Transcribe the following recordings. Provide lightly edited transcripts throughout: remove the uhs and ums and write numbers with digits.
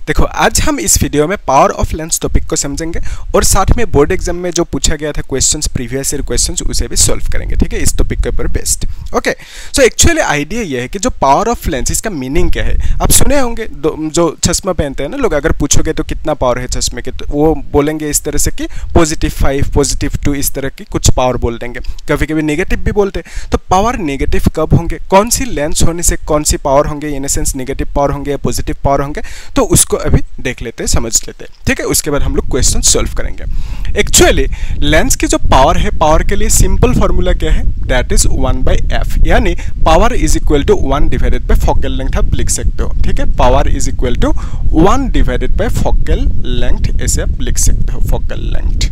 देखो आज हम इस वीडियो में पावर ऑफ लेंस टॉपिक को समझेंगे और साथ में बोर्ड एग्जाम में जो पूछा गया था क्वेश्चंस, प्रीवियस ईयर क्वेश्चंस, उसे भी सॉल्व करेंगे। ठीक है, इस टॉपिक के ऊपर based. Okay, so actually idea ये है कि जो पावर ऑफ लेंस, इसका मीनिंग क्या है। आप सुने होंगे जो चश्मा पहनते हैं ना लोग, अगर पूछोगे तो कितना पावर है चश्मे के, तो वो बोलेंगे इस तरह से कि +5, +2, इस तरह की कुछ पावर बोल देंगे। कभी कभी नेगेटिव भी बोलते हैं। तो पावर नेगेटिव कब होंगे, कौन सी लेंस होने से कौन सी पावर होंगे, इन सेंस नेगेटिव पावर होंगे या पॉजिटिव पावर होंगे, तो उसको अभी देख लेते हैं, समझ लेते हैं। ठीक है, उसके बाद हम लोग क्वेश्चन सॉल्व करेंगे। एक्चुअली लेंस की जो पावर है, पावर के लिए सिंपल फॉर्मूला क्या है, दैट इज 1/f, यानी power is equal to 1 divided by focal length आप लिख सकते हो। ठीक है, power is equal to 1 divided by focal length, ऐसे आप लिख सकते हो, फोकल लेंथ।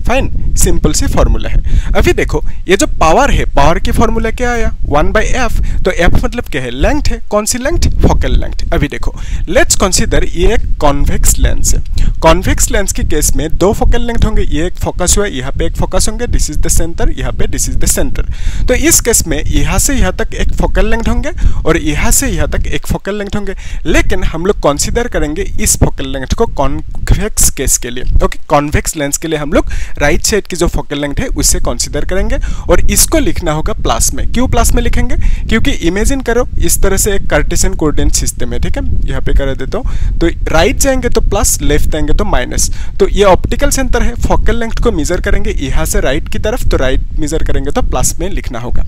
फाइन, सिंपल सी फॉर्मूला है। अभी देखो ये जो पावर है, पावर की फॉर्मूला क्या आया, 1/f। तो f मतलब क्या है, लेंथ है। कौन सी लेंथ, फोकल लेंथ। अभी देखो लेट्स कंसीडर ये एक कॉन्वेक्स लेंस है। कॉन्वेक्स लेंस के केस में दो फोकल लेंथ होंगे, ये एक फोकस हुआ, यहाँ पे एक फोकस होंगे, दिस इज द सेंटर, यहाँ पे दिस इज द सेंटर। तो इस केस में यहाँ से यहाँ तक एक फोकल लेंथ होंगे और यहाँ से यहाँ तक एक फोकल लेंथ होंगे। लेकिन हम लोग कंसीडर करेंगे इस फोकल लेंथ को कॉन्वेक्स केस के लिए। ओके, कॉन्वेक्स लेंस के लिए हम लोग राइट साइड की जो फोकल लेंथ है उससे कंसीडर करेंगे और इसको लिखना होगा प्लस में। क्यों प्लस में लिखेंगे, क्योंकि इमेजिन करो इस तरह से एक कार्टेशियन कोऑर्डिनेट सिस्टम है। ठीक है, यहाँ पे कर देता हूँ, तो राइट जाएंगे तो प्लस, लेफ्ट जाएंगे तो माइनस। तो ये ऑप्टिकल सेंटर है, फोकल लेंथ को मेजर करेंगे यहाँ से राइट की तरफ, तो राइट मेजर करेंगे तो प्लस में लिखना होगा।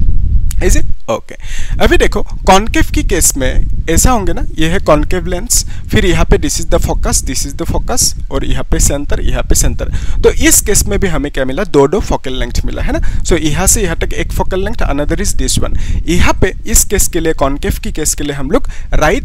Is it okay. अभी देखो कॉन्केव की केस में ऐसा होंगे ना, ये है कॉन्केव लेंस, फिर यहाँ पे this is the focus, this is the focus, और यहाँ पे सेंटर, यहाँ पे सेंटर। तो इस केस में भी हमें क्या मिला, दो फोकल लेंथ मिला है ना। सो यहाँ से यहाँ तक एक focal length, another is this one. यहाँ पे इस केस के लिए, कॉन्केव की केस के लिए हम लोग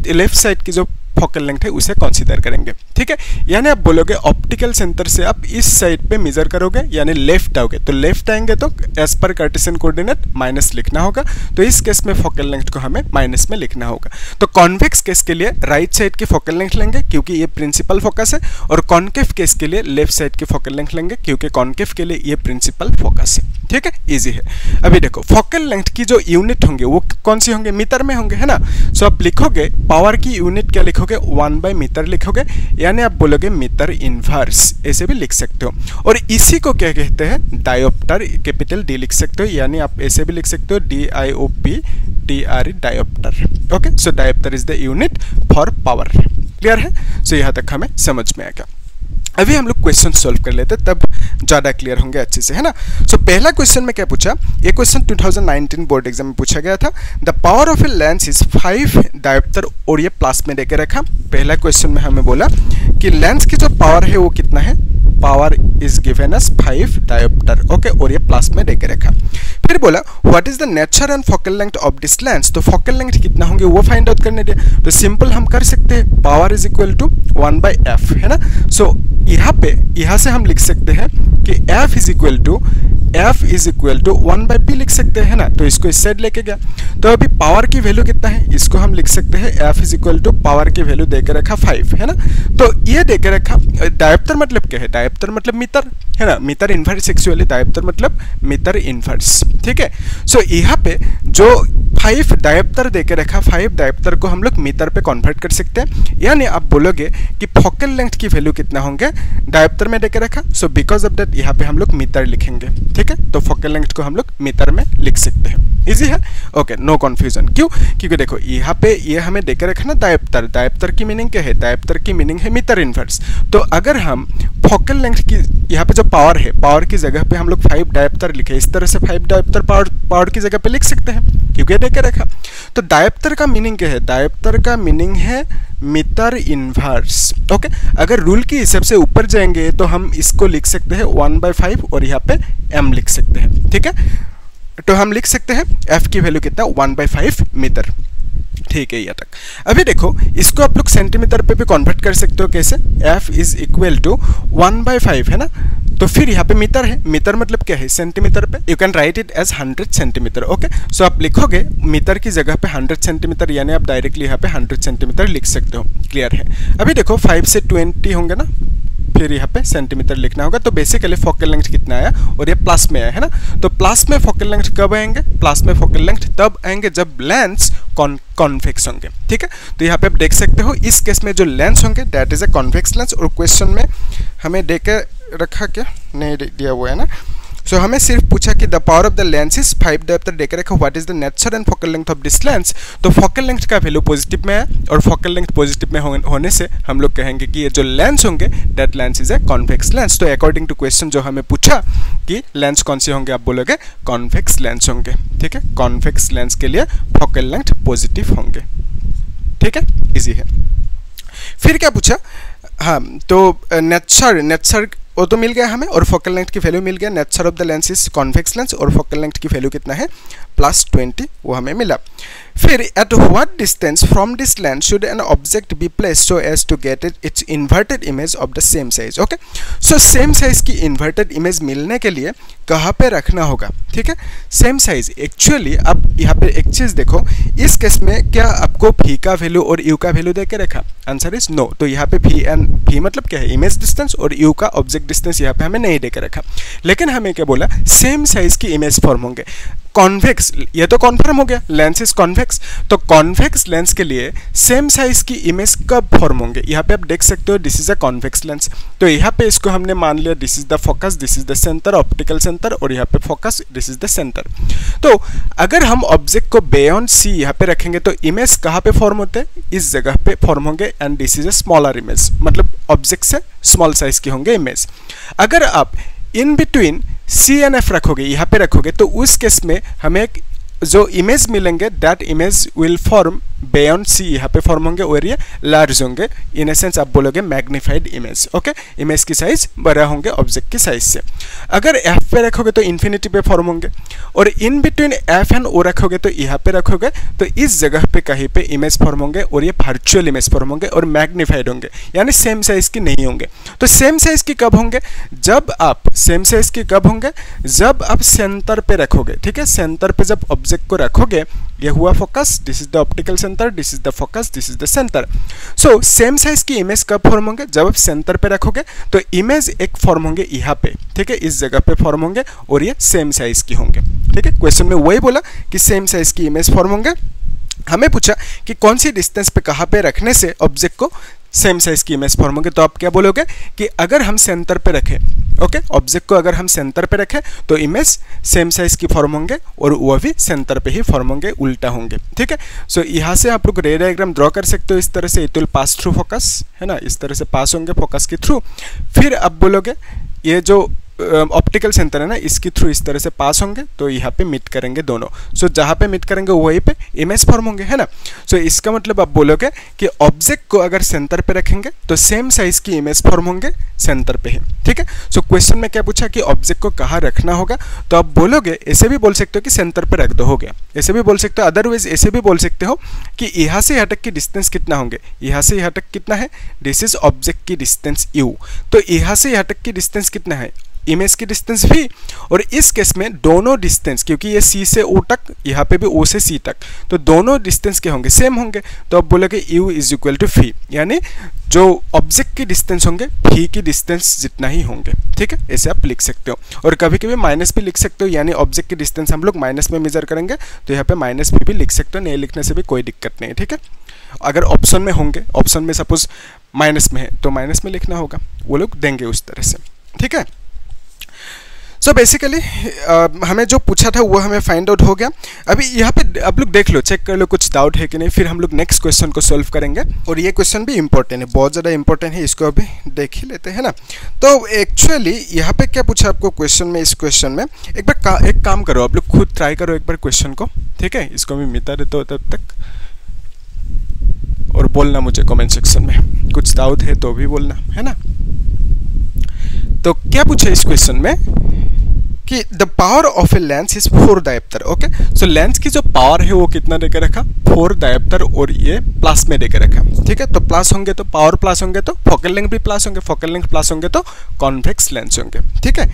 लेफ्ट साइड की जो फोकल लेंथ है उसे कंसीडर करेंगे। ठीक है, यानी आप बोलोगे ऑप्टिकल सेंटर से आप इस साइड पे मेजर करोगे, यानी लेफ्ट आओगे, तो लेफ्ट आएंगे तो as per Cartesian coordinate minus लिखना होगा। तो इस केस में फोकल लेंथ को हमें माइनस में लिखना होगा। तो कॉन्वेक्स केस के लिए राइट साइड की फोकल लेंथ लेंगे क्योंकि ये प्रिंसिपल फोकस है, और कॉन्केव केस के लिए लेफ्ट साइड की फोकल लेंथ लेंगे क्योंकि कॉन्केव के लिए ये प्रिंसिपल फोकस है। ठीक है, इजी है। अभी देखो फोकल लेंथ की जो यूनिट होंगे वो कौन सी होंगे, मीटर में होंगे, है ना। सो आप लिखोगे पावर की यूनिट क्या लिखोगे, 1/मीटर लिखोगे, यानी आप बोलोगे मीटर इनवर्स, ऐसे भी लिख सकते हो। और इसी को क्या कहते हैं, डायोप्टर, कैपिटल डी लिख सकते हो, यानी आप ऐसे भी लिख सकते हो, DIOPTR, dioptre. Okay, so dioptre is the unit for power. Clear है, सो यहाँ तक हमें समझ में आएगा। अभी हम लोग क्वेश्चन सॉल्व कर लेते, तब ज़्यादा क्लियर होंगे अच्छे से, है ना। सो पहला क्वेश्चन में क्या पूछा, ये क्वेश्चन 2019 बोर्ड एग्जाम में पूछा गया था। The power of a lens is 5 dioptre, और ये प्लस में देके रखा। पहला क्वेश्चन में हमें बोला कि लेंस की जो पावर है वो कितना है, power is given as 5 dioptre. Okay, और ये प्लस में देके रखा। फिर बोला what is the nature and focal length of this lens, तो फोकल लेंथ कितना होंगे वो फाइंड आउट करने दिया। तो सिंपल हम कर सकते हैं, power is equal to 1/f, है ना। सो यहाँ से हम लिख सकते हैं कि f is equal to 1/p लिख सकते हैं, है ना। तो इसको इस साइड लेके गया। तो अभी पावर की वैल्यू कितना है, इसको हम लिख सकते हैं f is equal to power की वैल्यू देके रखा 5, है ना। तो ये देके रखा। डायोप्टर मतलब क्या है, डायोप्टर मतलब मीटर, है ना। मीटर इनवर्स, एक्चुअली डायोप्टर मतलब मीटर इनवर्स। ठीक है, सो यहाँ पे जो 5 डायोप्टर देके रखा, 5 डायोप्टर को हम लोग मीटर पे कन्वर्ट कर सकते हैं। यानी आप बोलोगे कि फोकल लेंथ की वैल्यू कितना होंगे, डायोप्टर में देके रखा, सो बिकॉज ऑफ दैट यहाँ पे हम लोग मीटर लिखेंगे। ठीक है, तो फोकल लेंथ को हम लोग मीटर में लिख सकते हैं। इजी है, ओके, नो कंफ्यूजन। क्यों, क्योंकि देखो यहाँ पे ये हमें देकर रखा ना डायोप्टर, डायोप्टर की मीनिंग क्या है, डायोप्टर की मीनिंग है मीटर इनवर्स। तो अगर हम फोकल लेंथ की यहाँ पे जो पावर है, पावर की जगह पे हम लोग 5 डायोप्टर लिखे, इस तरह से 5 डायोप्टर पावर की जगह पे लिख सकते हैं क्योंकि देकर रखा। तो डायोप्टर का मीनिंग क्या है, डायोप्टर का मीनिंग है मीटर इनवर्स। ओके, अगर रूल की हिसाब से ऊपर जाएंगे तो हम इसको लिख सकते हैं 1/5 और यहाँ पे m लिख सकते हैं। ठीक है, तो हम लिख सकते हैं f की वैल्यू कितना, 1/5 मीटर। ठीक है, यहाँ तक। अभी देखो इसको आप लोग सेंटीमीटर पे भी कन्वर्ट कर सकते हो, कैसे, f इज इक्वल टू 1/5, है ना। तो फिर यहाँ पे मीटर है, मीटर मतलब क्या है, सेंटीमीटर पे। You can write it as 100 centimetre. Okay, so आप लिखोगे मीटर की जगह पे 100 सेंटीमीटर, यानी आप डायरेक्टली यहाँ पे 100 सेंटीमीटर लिख सकते हो। क्लियर है। अभी देखो 5 से 20 होंगे ना, फिर यहाँ पे सेंटीमीटर लिखना होगा। तो बेसिकली फोकल लेंथ कितना आया, और ये प्लस में आया, है ना। तो प्लस में फोकल लेंथ कब आएंगे, प्लस में फोकल लेंथ तब आएंगे जब लेंस कॉन्वेक्स होंगे, ठीक है। तो यहाँ पे आप देख सकते हो इस केस में जो लेंस होंगे that is a convex lens, और क्वेश्चन में हमें दे के रखा क्या नहीं दिया हुआ है ना, सो हमें सिर्फ पूछा कि the power of the lens is 5 dioptre देकर रखा, what is the nature and focal length of this lens. तो फोकल लेंथ का वैल्यू पॉजिटिव में है, और फोकल लेंथ पॉजिटिव में होने से हम लोग कहेंगे कि ये जो लेंस होंगे that lens is a convex lens. तो अकॉर्डिंग टू क्वेश्चन जो हमें पूछा कि लेंस कौन से होंगे, आप बोलोगे कॉन्वेक्स लेंस होंगे, ठीक है। कॉन्वेक्स लेंस के लिए फोकल लेंथ पॉजिटिव होंगे, ठीक है, इजी है। फिर क्या पूछा, हाँ तो नेचर वो तो मिल गया हमें, और फोकल लेंथ की वैल्यू मिल गया, nature of the lens is convex lens, और फोकल लेंथ की वैल्यू कितना है +20 वो हमें मिला। फिर at what distance from this lens should an object be placed so as to get its inverted image of the same size. Okay, so same size की inverted image मिलने के लिए कहाँ पे रखना होगा, ठीक है। सेम साइज एक्चुअली अब यहाँ पे एक चीज देखो, इस केस में क्या आपको v का वैल्यू और u का वैल्यू देके रखा, आंसर इज नो। तो यहाँ पे v मतलब क्या है, इमेज डिस्टेंस, और u का ऑब्जेक्ट डिस्टेंस यहाँ पे हमें नहीं देके रखा। लेकिन हमें क्या बोला, सेम साइज की इमेज फॉर्म होंगे। कॉन्वेक्स, ये तो कॉन्फर्म हो गया, लेंस इज कॉन्वेक्स, तो कॉन्वेक्स लेंस के लिए सेम साइज की इमेज कब फॉर्म होंगे, यहाँ पे आप देख सकते हो this is a convex lens. तो यहाँ पे इसको हमने मान लिया this is the focus, this is the centre, optical centre, और यहाँ पे focus, this is the centre. तो अगर हम ऑब्जेक्ट को बियॉन्ड सी यहाँ पे रखेंगे तो इमेज कहाँ पे फॉर्म होते हैं, इस जगह पे फॉर्म होंगे, and this is a smaller image, मतलब ऑब्जेक्ट से स्मॉल साइज की होंगे इमेज। अगर आप in between C and F रखोगे, यहाँ पे रखोगे, तो उस केस में हमें जो इमेज मिलेंगे that image will form beyond C, यहाँ पे फॉर्म होंगे और ये लार्ज होंगे, इन एसेंस आप बोलोगे मैग्नीफाइड इमेज। ओके, इमेज की साइज बड़ा होंगे ऑब्जेक्ट की साइज से। अगर एफ पे रखोगे तो इन्फिनिटी पे फॉर्म होंगे, और इन बिटवीन एफ एंड ओ रखोगे तो यहाँ पे रखोगे तो इस जगह पे कहीं पे इमेज फॉर्म होंगे, और ये वर्चुअल इमेज फॉर्म होंगे और मैग्नीफाइड होंगे, यानी सेम साइज की नहीं होंगे। तो सेम साइज की कब होंगे, जब आप सेम साइज की कब होंगे, जब आप सेंटर पे रखोगे, ठीक है। सेंटर पे जब ऑब्जेक्ट को रखोगे, ये हुआ focus, this is the optical centre, this is the focus, this is the centre. So same size की इमेज कब फॉर्म होंगे, जब आप सेंटर पे रखोगे तो इमेज एक फॉर्म होंगे यहाँ पे, ठीक है, इस जगह पे फॉर्म होंगे, और ये सेम साइज की होंगे, ठीक है। क्वेश्चन में वही बोला कि सेम साइज की इमेज फॉर्म होंगे। हमें पूछा कि कौन सी डिस्टेंस पे कहाँ पे रखने से ऑब्जेक्ट को सेम साइज की इमेज फॉर्म होंगे। तो आप क्या बोलोगे कि अगर हम सेंटर पे रखें, ओके, ऑब्जेक्ट को अगर हम सेंटर पे रखें तो इमेज सेम साइज की फॉर्म होंगे, और वो भी सेंटर पे ही फॉर्म होंगे, उल्टा होंगे, ठीक है। सो यहाँ से आप लोग रे डायग्राम ड्रॉ कर सकते हो इस तरह से, it will pass through focus, है ना, इस तरह से पास होंगे फोकस के थ्रू। फिर आप बोलोगे ये जो ऑप्टिकल सेंटर है ना, इसके थ्रू इस तरह से पास होंगे, तो यहाँ पे मीट करेंगे दोनों। सो जहाँ पे मीट करेंगे वहीं पे इमेज फॉर्म होंगे, है ना। सो इसका मतलब आप बोलोगे कि ऑब्जेक्ट को अगर सेंटर पे रखेंगे तो सेम साइज की इमेज फॉर्म होंगे सेंटर पे ही, ठीक है। सो क्वेश्चन में क्या पूछा कि ऑब्जेक्ट को कहाँ रखना होगा, तो आप बोलोगे, ऐसे भी बोल सकते हो कि सेंटर पे रख दो, हो गया, ऐसे भी बोल सकते हो। अदरवाइज ऐसे भी बोल सकते हो कि यहाँ से यहाँ तक की डिस्टेंस कितना होंगे, यहाँ से यहाँ तक कितना है, दिस इज ऑब्जेक्ट की डिस्टेंस u, तो यहाँ से यहाँ तक की डिस्टेंस कितना है, इमेज की डिस्टेंस v, और इस केस में दोनों डिस्टेंस, क्योंकि ये c से o तक, यहाँ पे भी o से c तक, तो दोनों डिस्टेंस के होंगे, सेम होंगे। तो आप बोलोगे u is equal to v, यानी जो ऑब्जेक्ट की डिस्टेंस होंगे v की डिस्टेंस जितना ही होंगे, ठीक है। ऐसे आप लिख सकते हो, और कभी कभी माइनस भी लिख सकते हो, यानी ऑब्जेक्ट की डिस्टेंस हम लोग माइनस में मेजर करेंगे, तो यहाँ पे माइनस भी लिख सकते हो, नहीं लिखने से भी कोई दिक्कत नहीं है, ठीक है। अगर ऑप्शन में होंगे, ऑप्शन में सपोज माइनस में है तो माइनस में लिखना होगा, वो लोग देंगे उस तरह से, ठीक है। सो बेसिकली हमें जो पूछा था वो हमें फाइंड आउट हो गया। अभी यहाँ पे आप लोग देख लो, चेक कर लो कुछ डाउट है कि नहीं, फिर हम लोग नेक्स्ट क्वेश्चन को सॉल्व करेंगे। और ये क्वेश्चन भी इंपॉर्टेंट है, बहुत ज़्यादा इंपॉर्टेंट है, इसको अभी देख ही लेते हैं ना। तो एक्चुअली यहाँ पे क्या पूछा आपको क्वेश्चन में, इस क्वेश्चन में एक बार एक काम करो, आप लोग खुद ट्राई करो एक बार क्वेश्चन को, ठीक है। इसको भी मिटा देते हो तब तक, और बोलना मुझे कमेंट सेक्शन में, कुछ डाउट है तो भी बोलना, है ना। तो क्या पूछा इस क्वेश्चन में कि the power of a lens is 4 dioptre. Okay, so lens की जो पावर है वो कितना देकर रखा, 4 डायोप्टर, और ये प्लस में देकर रखा, ठीक है। तो प्लस होंगे तो पावर प्लस होंगे तो फोकल लेंथ भी प्लस होंगे, फोकल लेंथ प्लस होंगे तो कॉन्वेक्स लेंस होंगे, ठीक है।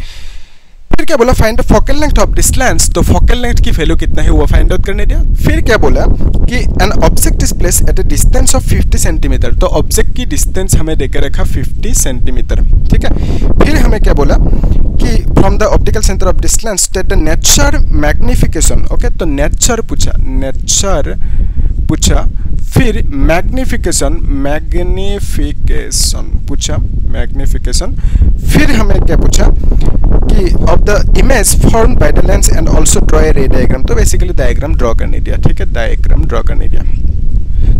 फिर क्या बोला, find the focal length of this lens, तो फोकल लेंथ की वैल्यू कितना है वो फाइंड आउट करने दिया। फिर क्या बोला कि an object is placed at a distance of 50 centimetre, तो ऑब्जेक्ट की डिस्टेंस हमें देकर रखा 50 सेंटीमीटर, ठीक है। फिर हमें क्या बोला कि from the optical centre of this lens that the nature magnification, okay, तो नेचर पूछा, नेचर पूछा, फिर मैग्निफिकेशन पूछा, मैग्निफिकेशन, फिर हमें क्या पूछा कि of the image form by the lens and also draw a रे डायग्राम। तो बेसिकली डायग्राम ड्रॉ करने दिया, ठीक है, डायग्राम ड्रॉ करने दिया।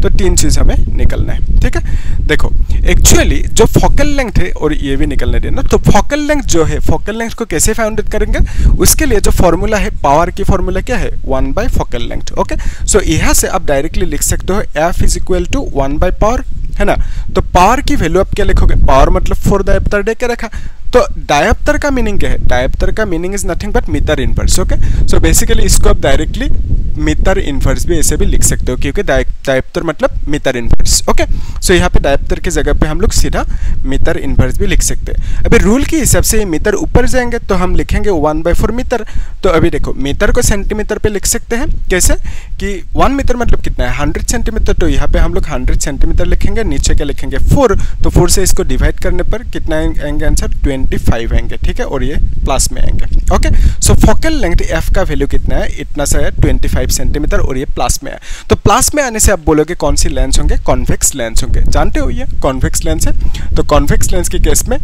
तो 3 चीज हमें निकलना है, ठीक है। देखो एक्चुअली जो फोकल लेंथ है और ये भी निकलने देना, तो फोकल लेंथ जो है, फोकल लेंथ को कैसे फाइंड आउट करेंगे, उसके लिए जो फॉर्मूला है, पावर की फॉर्मूला क्या है, 1 by focal length. Okay, so यहाँ से आप डायरेक्टली लिख सकते हो F is equal to 1 by power, है ना। तो पावर की वैल्यू आप क्या लिखोगे, पावर मतलब 4 डायोप्टर दे के रखा। तो डायोप्टर का मीनिंग क्या है, डायोप्टर का meaning is nothing but metre inverse. Okay, so basically इसको आप डायरेक्टली मीटर इनवर्स भी ऐसे भी लिख सकते हो, क्योंकि डायोप्टर मतलब मीटर इनवर्स। ओके, सो यहाँ पे डायोप्टर की जगह पे हम लोग सीधा मीटर इनवर्स भी लिख सकते हैं। अभी रूल के हिसाब से मीटर ऊपर जाएंगे तो हम लिखेंगे 1/4 मीटर। तो अभी देखो मीटर को सेंटीमीटर पे लिख सकते हैं, कैसे कि 1 मीटर मतलब कितना है, 100 सेंटीमीटर। तो यहाँ पे हम लोग 100 सेंटीमीटर लिखेंगे, नीचे क्या लिखेंगे 4। तो 4 से इसको डिवाइड करने पर कितना आएंगे आंसर, 25 आएंगे, ठीक है, और ये प्लस में आएंगे। ओके, सो फोकल लेंथ एफ का वैल्यू कितना है, इतना सा है 25 सेंटीमीटर, और ये प्लस में है। तो प्लस में आने से आप बोलोगे कौन सी लेंस होंगे, कॉन्वेक्स लेंस होंगे। जानते हो ये कॉन्वेक्स लेंस है। तो कॉन्वेक्स लेंस के केस में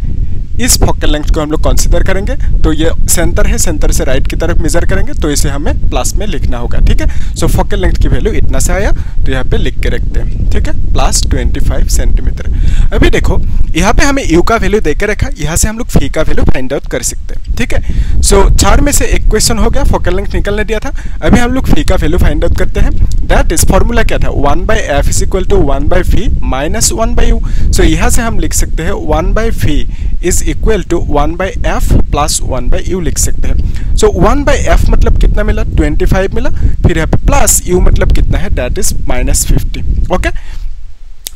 इस फोकल लेंथ को हम लोग कंसीडर करेंगे। तो ये सेंटर है, सेंटर से राइट की तरफ मेजर करेंगे, तो इसे हमें प्लस में लिखना होगा, ठीक है। सो फोकल लेंथ की वैल्यू इतना सा आया, तो यहाँ पे लिख के रखते हैं, ठीक है, प्लस 25 सेंटीमीटर। अभी देखो यहाँ पे हमें यू का वैल्यू देके रखा, यहाँ से हम लोग फी का वैल्यू फाइंड आउट कर सकते हैं, ठीक है। सो 4 में से एक क्वेश्चन हो गया, फोकल लेंथ निकलने दिया था। अभी हम लोग फी का वैल्यू फाइंड आउट करते हैं। दैट इज फॉर्मूला क्या था, 1/f is equal to 1/φ minus 1/u। So यहाँ से हम लिख सकते हैं 1/φ is equal to 1/f plus 1/u लिख सकते हैं। सो 1/f मतलब कितना मिला, 25 मिला, फिर यहाँ पे प्लस u मतलब कितना है, दैट इज -50। ओके,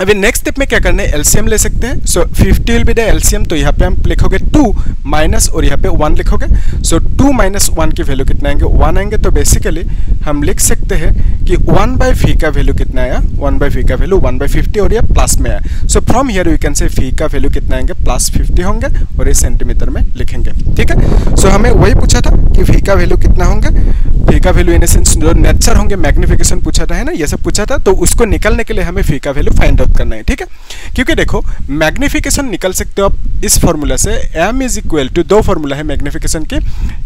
अभी नेक्स्ट स्टेप में क्या करना है, एलसीएम ले सकते हैं। सो 50 विल बी द एलसीएम। तो यहाँ पे हम लिखोगे 2 माइनस और यहाँ पे 1 लिखोगे। सो 2 माइनस 1 की वैल्यू कितना आएंगे, 1 आएंगे। तो बेसिकली हम लिख सकते हैं कि 1/φ का वैल्यू कितना आया, 1/φ का वैल्यू 1/50 और ये प्लस में आया। So from here we can say phi का वैल्यू कितना आएंगे, +50 होंगे, और ये सेंटीमीटर में लिखेंगे, ठीक है। सो हमें वही पूछा था कि फी का वैल्यू कितना होंगे, फी का वैल्यू इन सेंस जो नेचर होंगे, मैग्निफिकेशन पूछा था, है ना, ये सब पूछा था। तो उसको निकालने के लिए हमें फी का वैल्यू फाइंड आउट करना है, ठीक है। क्योंकि देखो मैग्निफिकेशन निकल सकते हो आप इस फॉर्मूला से, m इज इक्वल टू, दो फॉर्मूला है मैग्निफिकेशन की,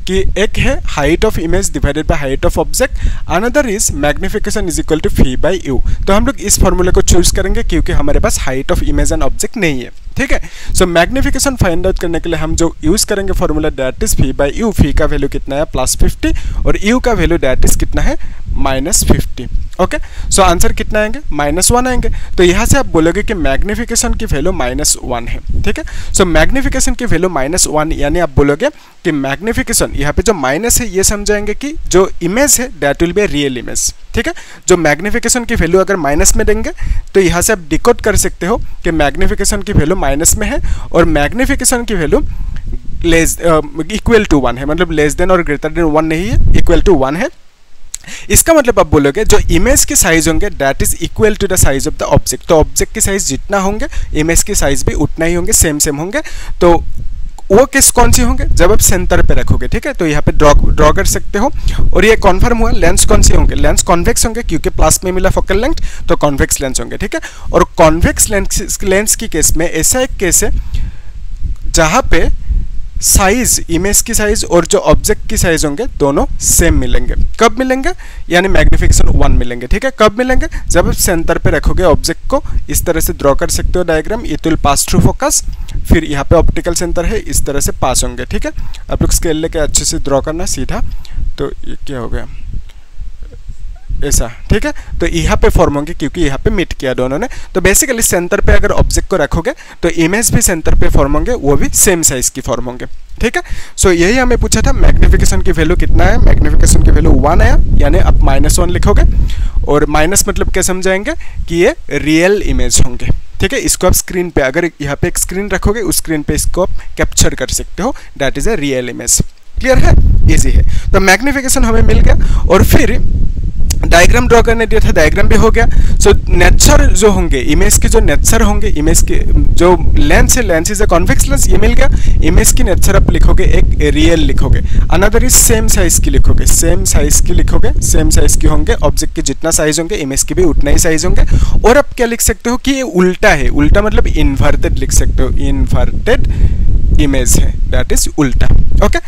कि एक है height of image divided by height of object, another is magnification is equal to v by u. तो हम लोग इस फॉर्मूला को चूज करेंगे क्योंकि हमारे पास height of image and object नहीं है, ठीक है। सो मैग्निफिकेशन फाइंड आउट करने के लिए हम जो यूज करेंगे formula, that is phi by u. Phi का वैल्यू कितना है, +50, और यू का वैल्यू दैट इज कितना है, -50। ओके, सो आंसर कितना आएंगे, -1 आएंगे। तो यहाँ से आप बोलोगे कि मैग्निफिकेशन की वैल्यू -1 है, ठीक है। सो मैग्निफिकेशन की वैल्यू -1, यानी आप बोलोगे कि मैग्निफिकेशन, यहाँ पे जो माइनस है ये समझाएंगे कि जो इमेज है that will be real image, ठीक है। जो मैग्निफिकेशन की वैल्यू अगर माइनस में देंगे तो यहाँ से आप डिकोड कर सकते हो कि मैग्निफिकेशन की वैल्यू माइनस में है, और मैग्निफिकेशन की वैल्यू इक्वल टू 1 है, मतलब लेस देन और ग्रेटर देन 1 नहीं है, इक्वल टू 1 है। इसका मतलब आप बोलोगे जो इमेज के साइज होंगे that is equal to the size of the object. तो ऑब्जेक्ट की साइज जितना होंगे इमेज की साइज भी उतना ही होंगे, सेम होंगे। तो वो किस कौन सी होंगे, जब आप सेंटर पे रखोगे, ठीक है। तो यहाँ पे ड्रॉ कर सकते हो, और ये कॉन्फर्म हुआ। लेंस कौन से होंगे, लेंस कॉन्वेक्स होंगे, क्योंकि प्लस में मिला फोकल लेंथ, तो कॉन्वेक्स लेंस होंगे, ठीक है। और कॉन्वेक्स लेंस की केस में ऐसा एक केस है जहाँ पे साइज, इमेज की साइज और जो ऑब्जेक्ट की साइज होंगे दोनों सेम मिलेंगे। कब मिलेंगे, यानी मैग्निफिकेशन 1 मिलेंगे, ठीक है। कब मिलेंगे, जब आप सेंटर पे रखोगे ऑब्जेक्ट को, इस तरह से ड्रॉ कर सकते हो diagram, it will pass through focus, फिर यहाँ पे ऑप्टिकल सेंटर है, इस तरह से पास होंगे, ठीक है। आप लोग स्केल लेके अच्छे से ड्रॉ करना सीधा। तो ये क्या हो गया, ऐसा, ठीक है। तो यहाँ पे फॉर्म होंगे क्योंकि यहाँ पे मीट किया दोनों ने। तो बेसिकली सेंटर पे अगर ऑब्जेक्ट को रखोगे तो इमेज भी सेंटर पे फॉर्म होंगे, वो भी सेम साइज की फॉर्म होंगे, ठीक है। सो यही हमें पूछा था, मैग्निफिकेशन की वैल्यू कितना है, मैग्निफिकेशन की वैल्यू 1 आया, यानी आप -1 लिखोगे, और माइनस मतलब क्या समझाएंगे कि ये रियल इमेज होंगे, ठीक है। इसको आप स्क्रीन पे, अगर यहाँ पे एक स्क्रीन रखोगे उस स्क्रीन पे इसको आप कैप्चर कर सकते हो, that is a real image. Clear है, इजी है। तो मैग्निफिकेशन हमें मिल गया, और फिर डायग्राम ड्रॉ करने दिया था, डायग्राम भी हो गया। सो नेचर जो होंगे, इमेज की जो नेचर होंगे, इमेज की जो लेंस है, lens is a convex lens, ये मिल गया। इमेज की नेचर आप लिखोगे, एक रियल लिखोगे। अनदर इज सेम साइज की लिखोगे, सेम साइज की लिखोगे, सेम साइज की होंगे। ऑब्जेक्ट के जितना साइज होंगे इमेज के भी उतना ही साइज होंगे। और आप क्या लिख सकते हो कि ये उल्टा है, उल्टा मतलब इन्वर्टेड लिख सकते हो, इन्वर्टेड इमेज है, दैट इज उल्टा। ओके,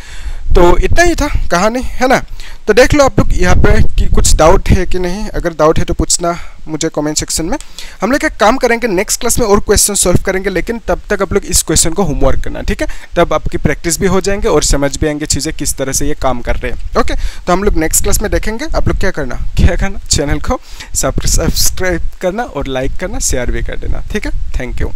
तो इतना ही था कहानी, है ना। तो देख लो आप लोग यहाँ पे कि कुछ डाउट है कि नहीं। अगर डाउट है तो पूछना मुझे कमेंट सेक्शन में। हम लोग एक काम करेंगे, नेक्स्ट क्लास में और क्वेश्चन सॉल्व करेंगे, लेकिन तब तक आप लोग इस क्वेश्चन को होमवर्क करना, ठीक है। तब आपकी प्रैक्टिस भी हो जाएंगे और समझ भी आएंगे चीज़ें किस तरह से ये काम कर रहे हैं। ओके, तो हम लोग नेक्स्ट क्लास में देखेंगे। आप लोग क्या करना, चैनल को सब्सक्राइब करना और लाइक करना, शेयर भी कर देना, ठीक है। Thank you.